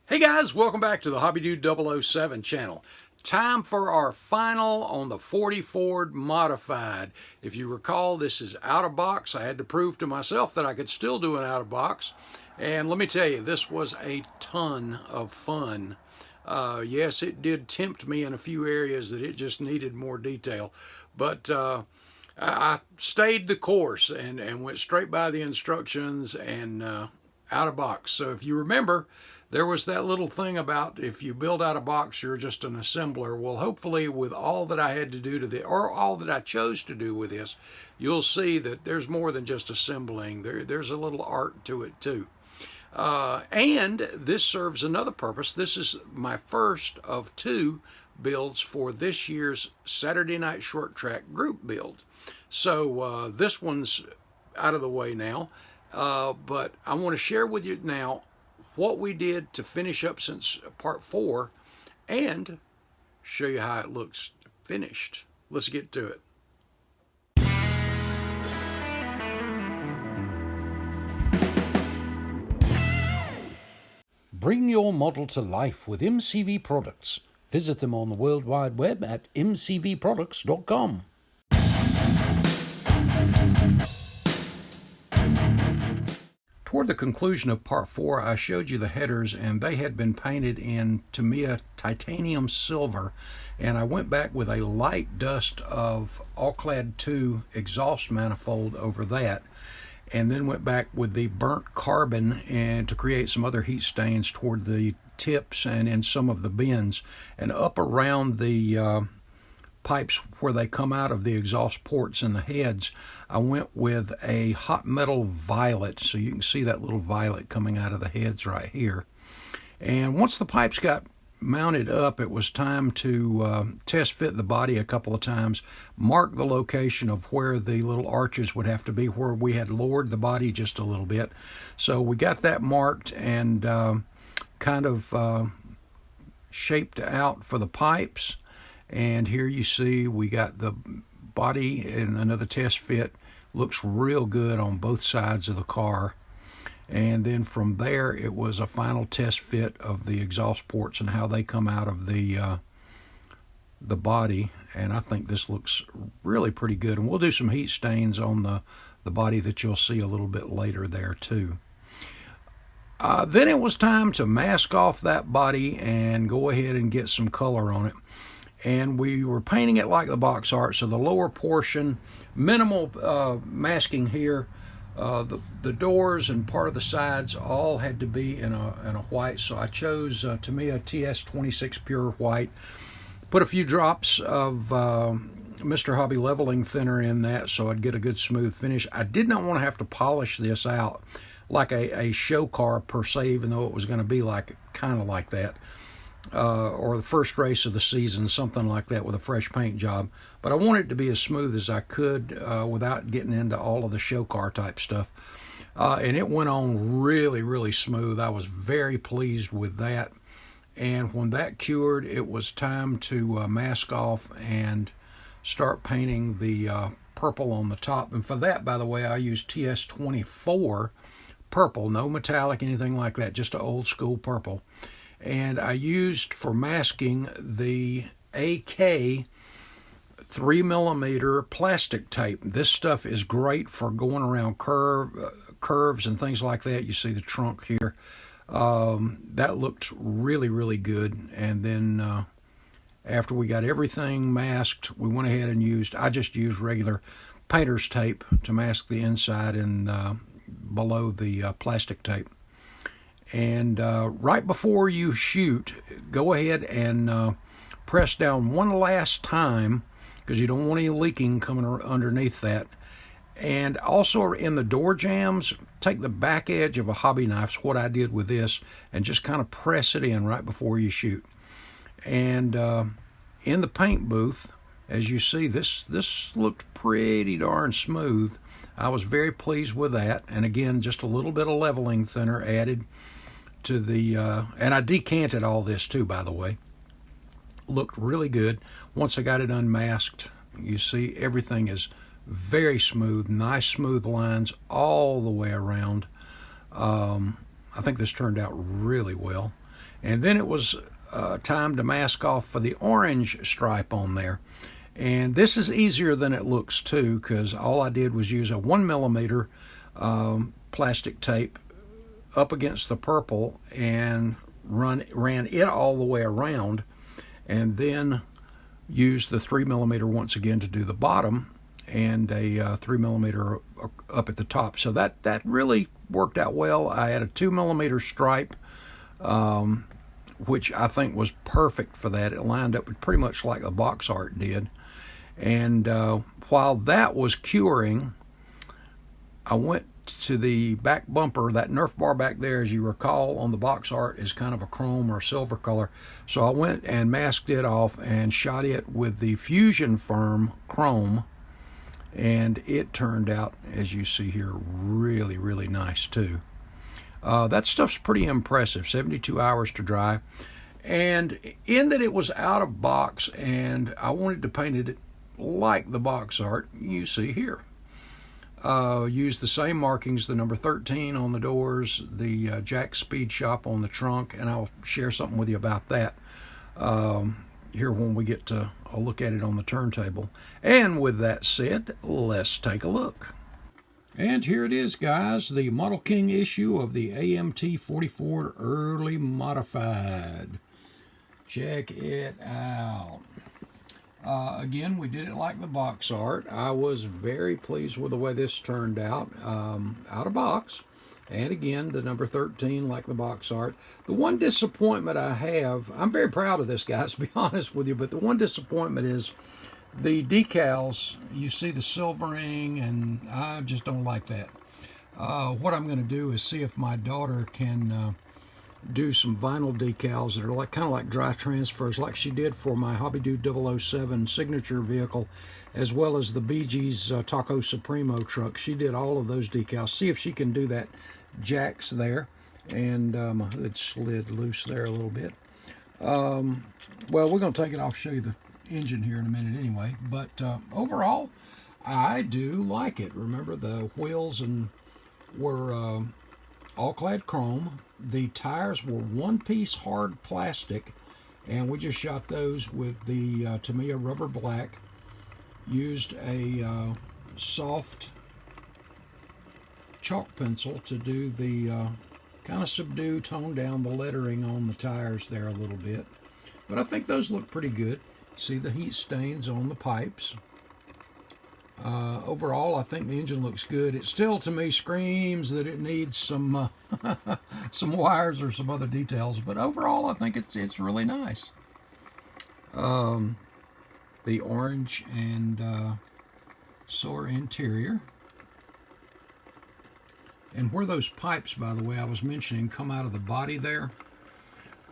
Hey guys, welcome back to the Hobby Dude 007 channel. Time for our final on the 40 Ford Modified. If you recall, this is out of box. I had to prove to myself that I could still do an out of box. And let me tell you, this was a ton of fun. Yes, it did tempt me in a few areas that it just needed more detail. But I stayed the course and went straight by the instructions and out of box. So if you remember, there was that little thing about if you build out of box, you're just an assembler. Well, hopefully with all that I had to do to or all that I chose to do with this, you'll see that there's more than just assembling. There's a little art to it too. And this serves another purpose. This is my first of two builds for this year's Saturday Night Short Track group build. So this one's out of the way now, but I want to share with you now what we did to finish up since part 4 and show you how it looks finished. Let's get to it. Bring your model to life with MCV products. Visit them on the World Wide Web at mcvproducts.com. Toward the conclusion of part 4, I showed you the headers, and they had been painted in Tamiya titanium silver, and I went back with a light dust of All-Clad 2 exhaust manifold over that, and then went back with the burnt carbon and to create some other heat stains toward the tips and in some of the bends, and up around the pipes where they come out of the exhaust ports and the heads, I went with a hot metal violet, so you can see that little violet coming out of the heads right here. And once the pipes got mounted up, it was time to test fit the body a couple of times, mark the location of where the little arches would have to be, where we had lowered the body just a little bit. So we got that marked and kind of shaped out for the pipes. And here you see we got the body in another test fit. Looks real good on both sides of the car. And then from there it was a final test fit of the exhaust ports and how they come out of the body. And I think this looks really pretty good. And we'll do some heat stains on the body that you'll see a little bit later there too. Then it was time to mask off that body and go ahead and get some color on it. And we were painting it like the box art, so the lower portion, minimal masking here. The doors and part of the sides all had to be in a white, so I chose Tamiya TS26 Pure White. Put a few drops of Mr. Hobby leveling thinner in that so I'd get a good smooth finish. I did not want to have to polish this out like a show car per se, even though it was going to be kind of like that. Or the first race of the season, something like that with a fresh paint job. But I wanted it to be as smooth as I could without getting into all of the show car type stuff. And it went on really, really smooth. I was very pleased with that. And when that cured, it was time to mask off and start painting the purple on the top. And for that, by the way, I used TS24 purple, no metallic, anything like that, just an old school purple. And I used for masking the AK 3mm plastic tape. This stuff is great for going around curves and things like that. You see the trunk here. That looked really, really good. And then after we got everything masked, we went ahead and I just used regular painter's tape to mask the inside and below the plastic tape. And right before you shoot, go ahead and press down one last time because you don't want any leaking coming underneath that. And also in the door jambs, take the back edge of a hobby knife, what I did with this, and just kind of press it in right before you shoot. And in the paint booth, as you see, this looked pretty darn smooth. I was very pleased with that. And again, just a little bit of leveling thinner added to the and I decanted all this too, by the way. Looked really good. Once I got it unmasked, you see everything is very smooth, nice smooth lines all the way around. I think this turned out really well. And then it was time to mask off for the orange stripe on there. And this is easier than it looks too, because all I did was use a 1mm plastic tape up against the purple and ran it all the way around, and then used the 3mm once again to do the bottom, and a 3mm up at the top. So that really worked out well. I had a 2mm stripe, which I think was perfect for that. It lined up pretty much like the box art did. And while that was curing, I went to the back bumper. That Nerf bar back there, as you recall, on the box art is kind of a chrome or silver color. So I went and masked it off and shot it with the Fusion Firm chrome, and it turned out, as you see here, really, really nice too. That stuff's pretty impressive. 72 hours to dry. And in that it was out of box and I wanted to paint it like the box art you see here. Used the same markings, the number 13 on the doors, the Jack Speed Shop on the trunk, and I'll share something with you about that here when we get to a look at it on the turntable. And with that said, let's take a look. And here it is, guys, the Model King issue of the AMT 44 Early Modified. Check it out. Again, we did it like the box art. I was very pleased with the way this turned out of box. And again, the number 13 like the box art. The one disappointment I have, I'm very proud of this, guys, to be honest with you, but the one disappointment is the decals. You see the silvering, and I just don't like that. What I'm going to do is see if my daughter can do some vinyl decals that are kind of like dry transfers, like she did for my Hobby Dude 007 signature vehicle, as well as the Bee Gees Taco Supremo truck. She did all of those decals. See if she can do that. Jacks there, and my hood slid loose there a little bit. Well, we're going to take it off, show you the engine here in a minute anyway, but overall I do like it. Remember, the wheels were all clad chrome. The tires were one-piece hard plastic, and we just shot those with the Tamiya rubber black. Used a soft chalk pencil to do the kind of subdue, tone down the lettering on the tires there a little bit. But I think those look pretty good. See the heat stains on the pipes. Overall, I think the engine looks good. It still, to me, screams that it needs some some wires or some other details. But overall, I think it's really nice. The orange and silver interior. And where those pipes, by the way, I was mentioning, come out of the body there,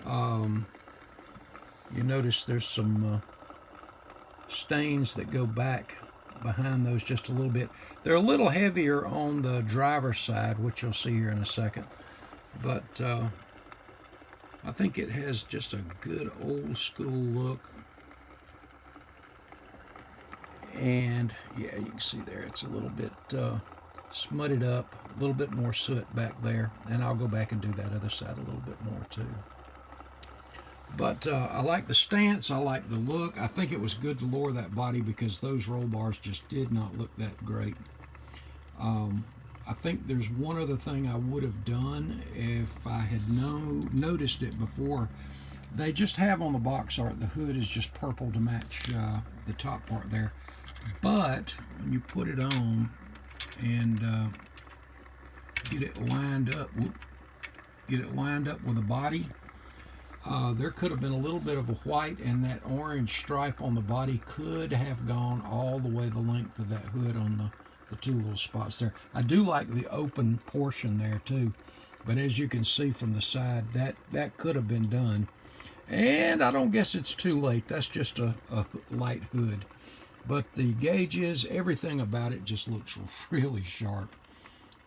you notice there's some stains that go back behind those just a little bit. They're a little heavier on the driver's side, which you'll see here in a second. But I think it has just a good old school look. And yeah, you can see there it's a little bit smutted up, a little bit more soot back there. And I'll go back and do that other side a little bit more too. But I like the stance, I like the look. I think it was good to lower that body because those roll bars just did not look that great. I think there's one other thing I would have done if I had noticed it before. They just have on the box art, the hood is just purple to match the top part there. But when you put it on and get it lined up, with the body, there could have been a little bit of a white, and that orange stripe on the body could have gone all the way the length of that hood on the two little spots there. I do like the open portion there too, but as you can see from the side, that could have been done. And I don't guess it's too late. That's just a light hood. But the gauges, everything about it just looks really sharp.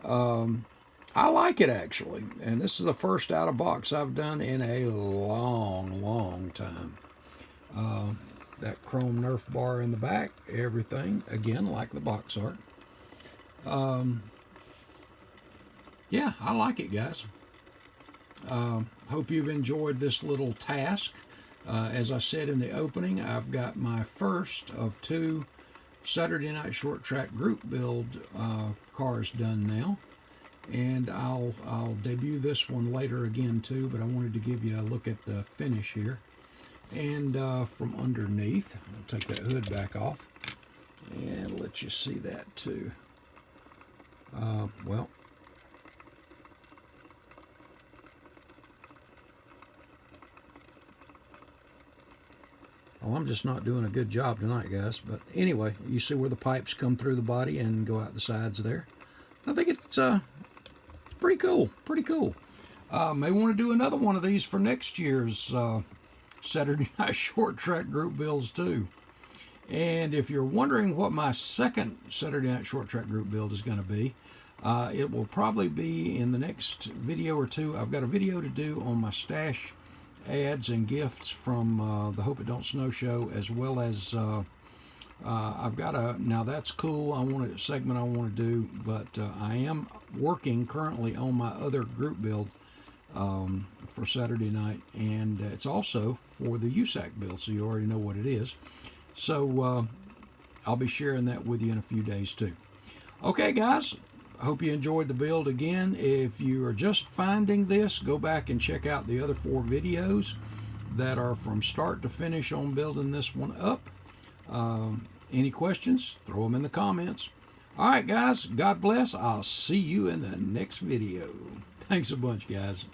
I like it, actually. And this is the first out of box I've done in a long, long time. That chrome Nerf bar in the back, everything, again, like the box art. Yeah, I like it, guys. Hope you've enjoyed this little task. As I said in the opening, I've got my first of 2 Saturday Night Short Track group build cars done now, and I'll debut this one later again too. But I wanted to give you a look at the finish here, and from underneath, I'll take that hood back off and let you see that too. Well. Well, I'm just not doing a good job tonight, guys. But anyway, you see where the pipes come through the body and go out the sides there. I think it's pretty cool. Pretty cool. May want to do another one of these for next year's Saturday Night Short Track group builds too. And if you're wondering what my second Saturday Night Short Track group build is going to be, it will probably be in the next video or two. I've got a video to do on my stash ads and gifts from the Hope It Don't Snow show, as well as I've got a Now That's Cool a segment I want to do, but I am working currently on my other group build for Saturday night, and it's also for the USAC build, so you already know what it is. So I'll be sharing that with you in a few days too. Okay, guys, I hope you enjoyed the build again. If you are just finding this, go back and check out the other 4 videos that are from start to finish on building this one up. Any questions? Throw them in the comments. All right, guys, God bless. I'll see you in the next video. Thanks a bunch, guys.